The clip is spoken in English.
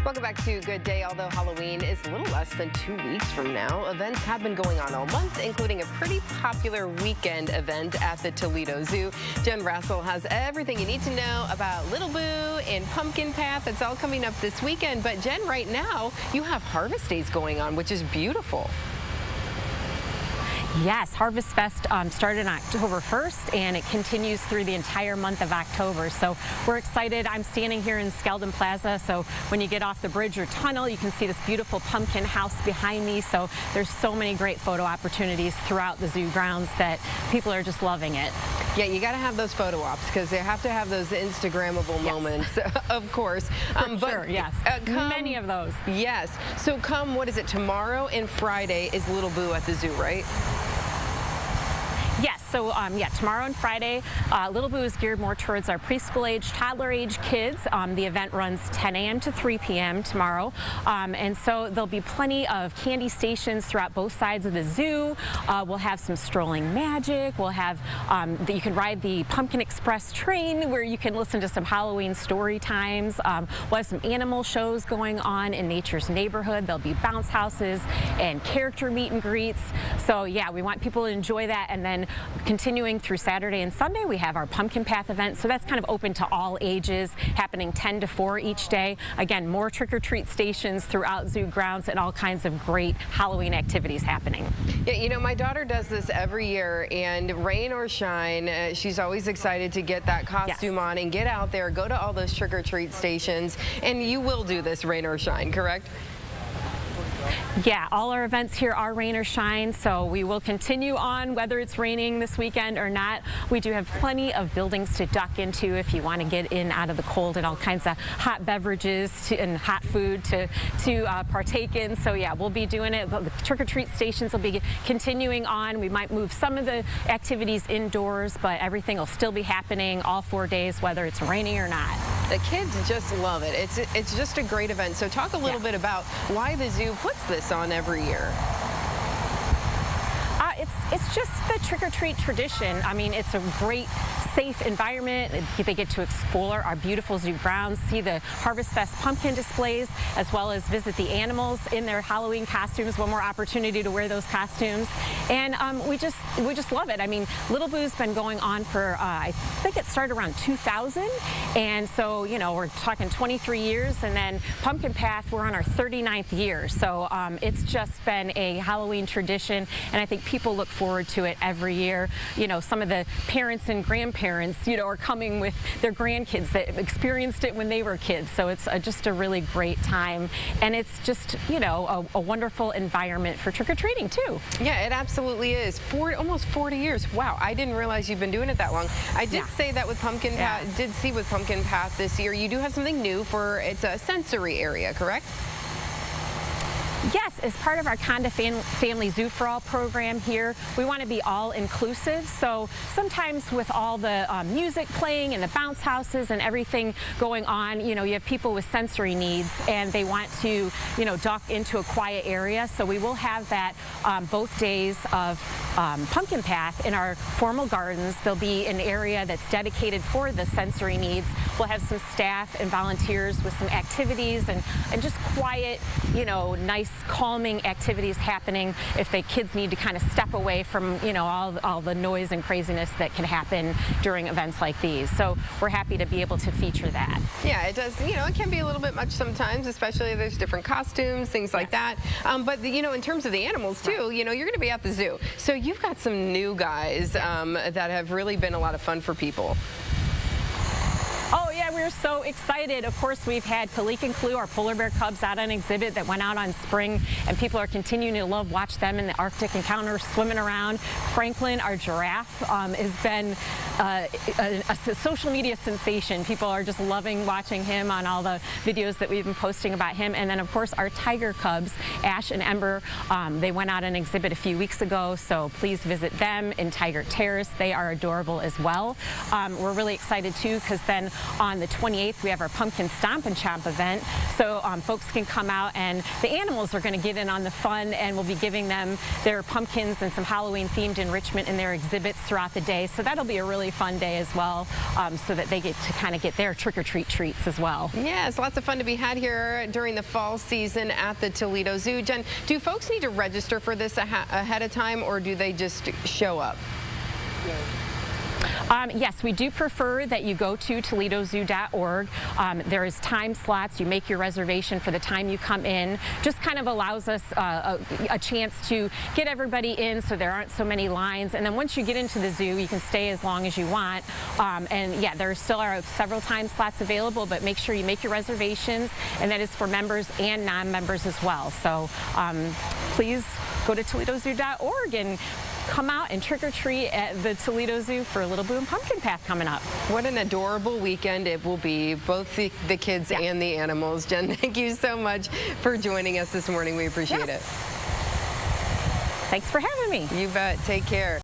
Welcome back to Good Day. Although Halloween is a little less than 2 weeks from now, events have been going on all month, including a pretty popular weekend event at the Toledo Zoo. Jen Brassil has everything you need to know about Little Boo and Pumpkin Path. It's all coming up this weekend. But Jen, right now, you have Harvest Days going on, which is beautiful. Yes, Harvest Fest started on October 1st, and it continues through the entire month of October. So we're excited. I'm standing here in Skeldon Plaza, so when you get off the bridge or tunnel, you can see this beautiful pumpkin house behind me. So there's so many great photo opportunities throughout the zoo grounds that people are just loving it. Yeah, you got to have those photo ops because they have to have those Instagrammable moments, of course. Sure, yes. Many of those. Yes. So come, what is it, tomorrow and Friday is Little Boo at the zoo, right? Yes, so yeah, tomorrow and Friday, Little Boo is geared more towards our preschool age, toddler age kids. The event runs 10 a.m. to 3 p.m. tomorrow, and so there'll be plenty of candy stations throughout both sides of the zoo. We'll have some strolling magic. We'll have, you can ride the Pumpkin Express train where you can listen to some Halloween story times. We'll have some animal shows going on in Nature's Neighborhood. There'll be bounce houses and character meet and greets. So yeah, we want people to enjoy that, and then continuing through Saturday and Sunday, we have our Pumpkin Path event. So that's kind of open to all ages, happening 10 to 4 each day. Again, more trick-or-treat stations throughout zoo grounds and all kinds of great Halloween activities happening. Yeah, you know, my daughter does this every year, and rain or shine, she's always excited to get that costume on and get out there, go to all those trick-or-treat stations. And you will do this rain or shine, correct? Yeah, all our events here are rain or shine, so we will continue on whether it's raining this weekend or not. We do have plenty of buildings to duck into if you want to get in out of the cold, and all kinds of hot beverages and hot food to partake in. So yeah, we'll be doing it. The trick-or-treat stations will be continuing on. We might move some of the activities indoors, but everything will still be happening all 4 days, whether it's raining or not. The kids just love it. It's just a great event. So talk a little bit about why the zoo puts this on every year. It's just the trick-or-treat tradition. I mean, it's a great, safe environment. They get to explore our beautiful zoo grounds, see the Harvest Fest pumpkin displays, as well as visit the animals in their Halloween costumes. One more opportunity to wear those costumes. And we just love it. I mean, Little Boo's been going on for, I think it started around 2000. And so, you know, we're talking 23 years. And then Pumpkin Path, we're on our 39th year. So it's just been a Halloween tradition. And I think people look forward to it every year. You know, some of the parents and grandparents, you know, are coming with their grandkids that experienced it when they were kids. So it's just a really great time. And it's just, you know, a wonderful environment for trick-or-treating too. Yeah, it absolutely is. Almost 40 years. Wow, I didn't realize you've been doing it that long. I did say that with Pumpkin Path, did see with Pumpkin Path this year, you do have something new for, it's a sensory area, correct? Yes, as part of our Conda Family Zoo for All program here, we want to be all-inclusive. So sometimes with all the music playing and the bounce houses and everything going on, you know, you have people with sensory needs and they want to, you know, duck into a quiet area. So we will have that both days of Pumpkin Path in our formal gardens. There'll be an area that's dedicated for the sensory needs. We'll have some staff and volunteers with some activities and just quiet, you know, nice calming activities happening if the kids need to kind of step away from, you know, all the noise and craziness that can happen during events like these. So we're happy to be able to feature that. Yeah, it does. You know, it can be a little bit much sometimes, especially if there's different costumes, things like that. But, you know, in terms of the animals too, you know, you're going to be at the zoo. So you've got some new guys that have really been a lot of fun for people. Oh yeah, we're so excited. Of course, we've had Kalik and Clue, our polar bear cubs, out on exhibit that went out on spring, and people are continuing to watch them in the Arctic encounter swimming around. Franklin, our giraffe, has been a social media sensation. People are just loving watching him on all the videos that we've been posting about him. And then, of course, our tiger cubs, Ash and Ember, they went out on exhibit a few weeks ago, so please visit them in Tiger Terrace. They are adorable as well. We're really excited, too, because then on the 28th, we have our Pumpkin Stomp and Chomp event. So folks can come out, and the animals are going to get in on the fun, and we'll be giving them their pumpkins and some Halloween-themed enrichment in their exhibits throughout the day. So that'll be a really fun day as well, so that they get to kind of get their trick-or-treat treats as well. Yes, lots of fun to be had here during the fall season at the Toledo Zoo. Jen, do folks need to register for this ahead of time, or do they just show up? Yes, we do prefer that you go to ToledoZoo.org. There is time slots. You make your reservation for the time you come in. Just kind of allows us a chance to get everybody in so there aren't so many lines. And then once you get into the zoo, you can stay as long as you want. And yeah, there still are several time slots available, but make sure you make your reservations. And that is for members and non-members as well. So please go to ToledoZoo.org and come out and trick-or-treat at the Toledo Zoo for a Little Boom Pumpkin Path coming up. What an adorable weekend it will be, both the kids and the animals. Jen, thank you so much for joining us this morning. We appreciate it. Thanks for having me. You bet. Take care.